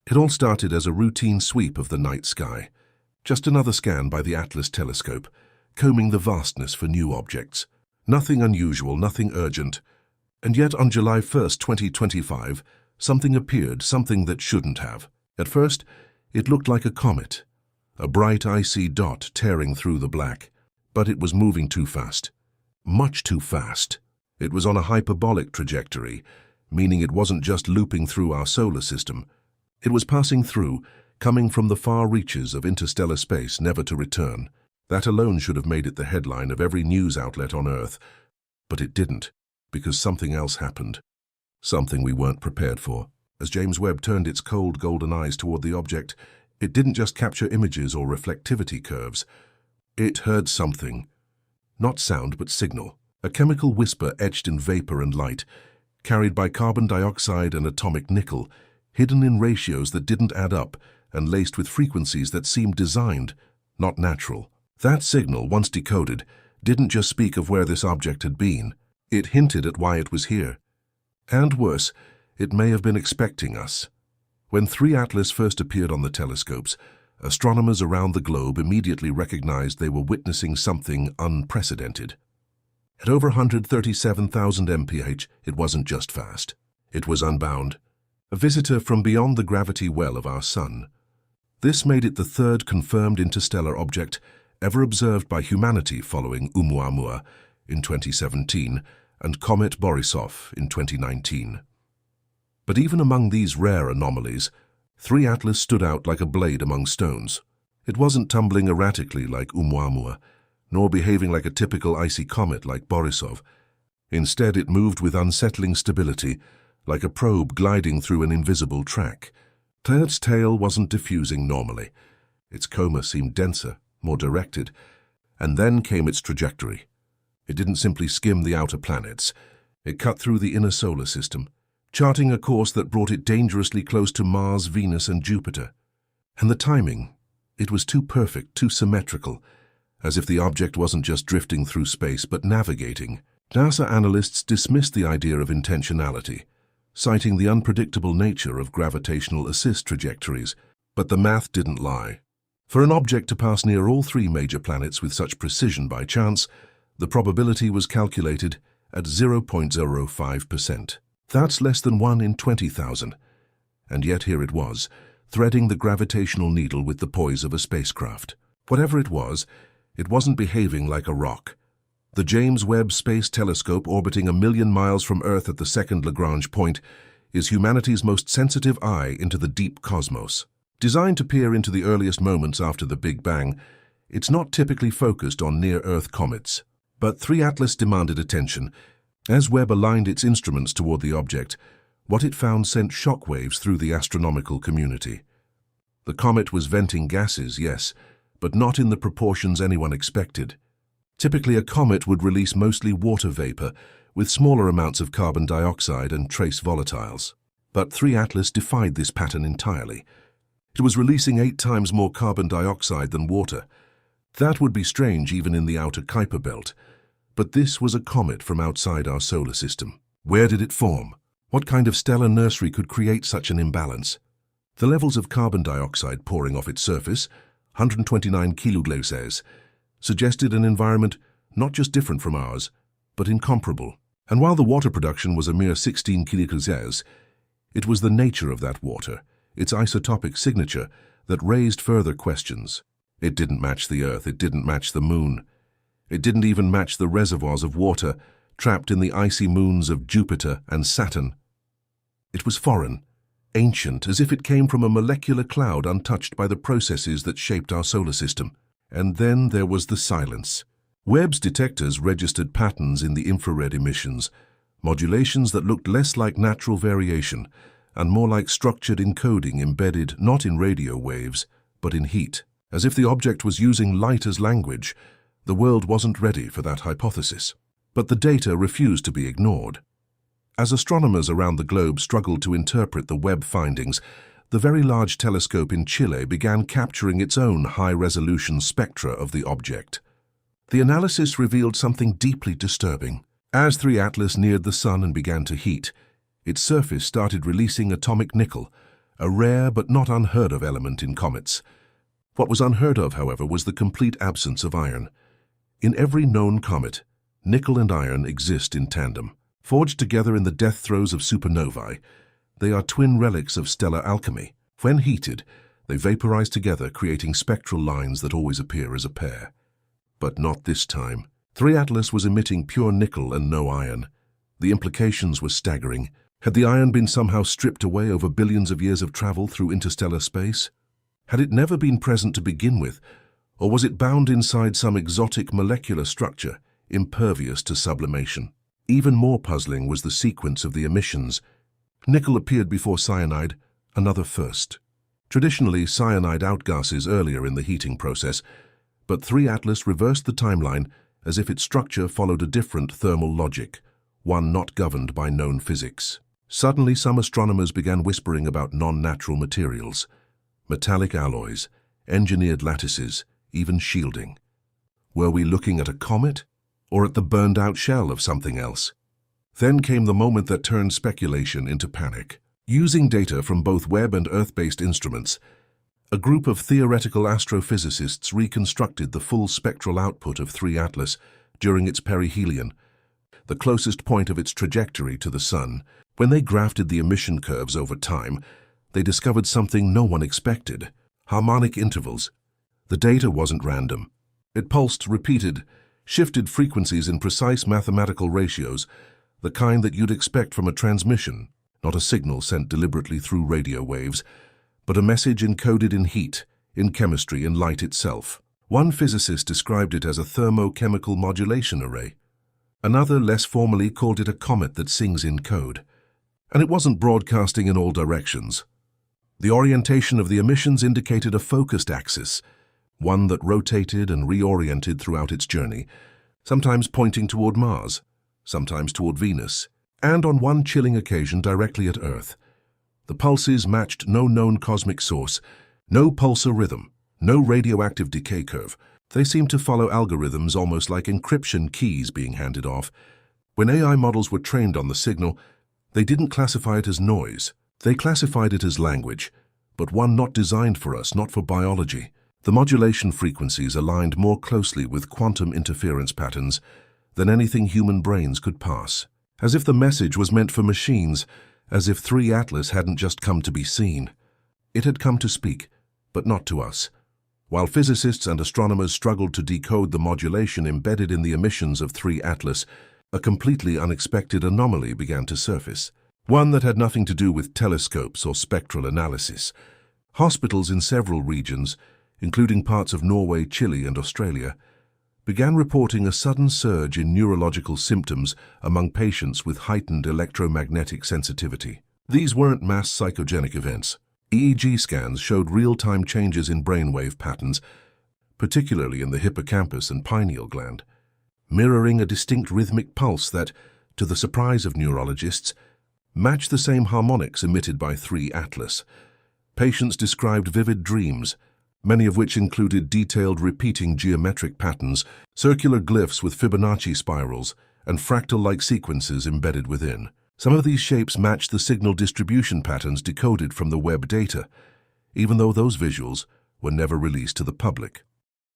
It all started as a routine sweep of the night sky, just another scan by the Atlas telescope, combing the vastness for new objects. Nothing unusual, nothing urgent. And yet on July 1st, 2025, something appeared, something that shouldn't have. At first, it looked like a comet, a bright icy dot tearing through the black. But it was moving too fast. Much too fast. It was on a hyperbolic trajectory, meaning it wasn't just looping through our solar system. It was passing through, coming from the far reaches of interstellar space, never to return. That alone should have made it the headline of every news outlet on Earth. But it didn't, because something else happened. Something we weren't prepared for. As James Webb turned its cold golden eyes toward the object, it didn't just capture images or reflectivity curves. It heard something. Not sound, but signal. A chemical whisper etched in vapor and light, carried by carbon dioxide and atomic nickel, hidden in ratios that didn't add up and laced with frequencies that seemed designed, not natural. That signal, once decoded, didn't just speak of where this object had been. It hinted at why it was here. And worse, it may have been expecting us. When 3 Atlas first appeared on the telescopes, astronomers around the globe immediately recognized they were witnessing something unprecedented. At over 137,000 mph, it wasn't just fast. It was unbound. A visitor from beyond the gravity well of our Sun. This made it the 3rd confirmed interstellar object ever observed by humanity following Oumuamua in 2017 and Comet Borisov in 2019. But even among these rare anomalies, 3 Atlas stood out like a blade among stones. It wasn't tumbling erratically like Oumuamua, nor behaving like a typical icy comet like Borisov. Instead, it moved with unsettling stability, like a probe gliding through an invisible track. Its tail wasn't diffusing normally. Its coma seemed denser, more directed. And then came its trajectory. It didn't simply skim the outer planets. It cut through the inner solar system, charting a course that brought it dangerously close to Mars, Venus, and Jupiter. And the timing, it was too perfect, too symmetrical, as if the object wasn't just drifting through space but navigating. NASA analysts dismissed the idea of intentionality, citing the unpredictable nature of gravitational assist trajectories, but the math didn't lie. For an object to pass near all 3 major planets with such precision by chance, the probability was calculated at 0.05%. That's less than 1 in 20,000. And yet here it was, threading the gravitational needle with the poise of a spacecraft. Whatever it wasn't behaving like a rock. The James Webb Space Telescope, orbiting 1,000,000 miles from Earth at the second Lagrange point, is humanity's most sensitive eye into the deep cosmos. Designed to peer into the earliest moments after the Big Bang, it's not typically focused on near-Earth comets. But 3 Atlas demanded attention. As Webb aligned its instruments toward the object, what it found sent shockwaves through the astronomical community. The comet was venting gases, yes, but not in the proportions anyone expected. Typically, a comet would release mostly water vapor, with smaller amounts of carbon dioxide and trace volatiles. But 3 Atlas defied this pattern entirely. It was releasing 8 times more carbon dioxide than water. That would be strange even in the outer Kuiper belt. But this was a comet from outside our solar system. Where did it form? What kind of stellar nursery could create such an imbalance? The levels of carbon dioxide pouring off its surface, 129 kiloglases, suggested an environment not just different from ours, but incomparable. And while the water production was a mere 16 kiloglases, it was the nature of that water, its isotopic signature, that raised further questions. It didn't match the Earth, it didn't match the Moon. It didn't even match the reservoirs of water trapped in the icy moons of Jupiter and Saturn. It was foreign, ancient, as if it came from a molecular cloud untouched by the processes that shaped our solar system. And then there was the silence. Webb's detectors registered patterns in the infrared emissions, modulations that looked less like natural variation and more like structured encoding embedded not in radio waves, but in heat. As if the object was using light as language, the world wasn't ready for that hypothesis. But the data refused to be ignored. As astronomers around the globe struggled to interpret the Webb findings, the Very Large Telescope in Chile began capturing its own high-resolution spectra of the object. The analysis revealed something deeply disturbing. As 3 Atlas neared the Sun and began to heat, its surface started releasing atomic nickel, a rare but not unheard of element in comets. What was unheard of, however, was the complete absence of iron. In every known comet, nickel and iron exist in tandem. Forged together in the death throes of supernovae, they are twin relics of stellar alchemy. When heated, they vaporize together, creating spectral lines that always appear as a pair. But not this time. 3 Atlas was emitting pure nickel and no iron. The implications were staggering. Had the iron been somehow stripped away over billions of years of travel through interstellar space? Had it never been present to begin with, or was it bound inside some exotic molecular structure, impervious to sublimation? Even more puzzling was the sequence of the emissions. Nickel appeared before cyanide, another first. Traditionally, cyanide outgasses earlier in the heating process, but 3 Atlas reversed the timeline as if its structure followed a different thermal logic, one not governed by known physics. Suddenly, some astronomers began whispering about non-natural materials, metallic alloys, engineered lattices, even shielding. Were we looking at a comet, or at the burned-out shell of something else? Then came the moment that turned speculation into panic. Using data from both Webb and Earth-based instruments, a group of theoretical astrophysicists reconstructed the full spectral output of 3 Atlas during its perihelion, the closest point of its trajectory to the Sun. When they grafted the emission curves over time, they discovered something no one expected: harmonic intervals. The data wasn't random. It pulsed, repeated, shifted frequencies in precise mathematical ratios, the kind that you'd expect from a transmission, not a signal sent deliberately through radio waves, but a message encoded in heat, in chemistry, in light itself. One physicist described it as a thermochemical modulation array. Another, less formally, called it a comet that sings in code. And it wasn't broadcasting in all directions. The orientation of the emissions indicated a focused axis, one that rotated and reoriented throughout its journey, sometimes pointing toward Mars, sometimes toward Venus, and on one chilling occasion directly at Earth. The pulses matched no known cosmic source, no pulsar rhythm, no radioactive decay curve. They seemed to follow algorithms almost like encryption keys being handed off. When AI models were trained on the signal, they didn't classify it as noise. They classified it as language, but one not designed for us, not for biology. The modulation frequencies aligned more closely with quantum interference patterns than anything human brains could pass. As if the message was meant for machines, as if 3 Atlas hadn't just come to be seen. It had come to speak, but not to us. While physicists and astronomers struggled to decode the modulation embedded in the emissions of 3 Atlas, a completely unexpected anomaly began to surface. One that had nothing to do with telescopes or spectral analysis. Hospitals in several regions, including parts of Norway, Chile, and Australia, began reporting a sudden surge in neurological symptoms among patients with heightened electromagnetic sensitivity. These weren't mass psychogenic events. EEG scans showed real-time changes in brainwave patterns, particularly in the hippocampus and pineal gland, mirroring a distinct rhythmic pulse that, to the surprise of neurologists, matched the same harmonics emitted by 3 Atlas. Patients described vivid dreams, many of which included detailed repeating geometric patterns, circular glyphs with Fibonacci spirals, and fractal-like sequences embedded within. Some of these shapes matched the signal distribution patterns decoded from the Webb data, even though those visuals were never released to the public.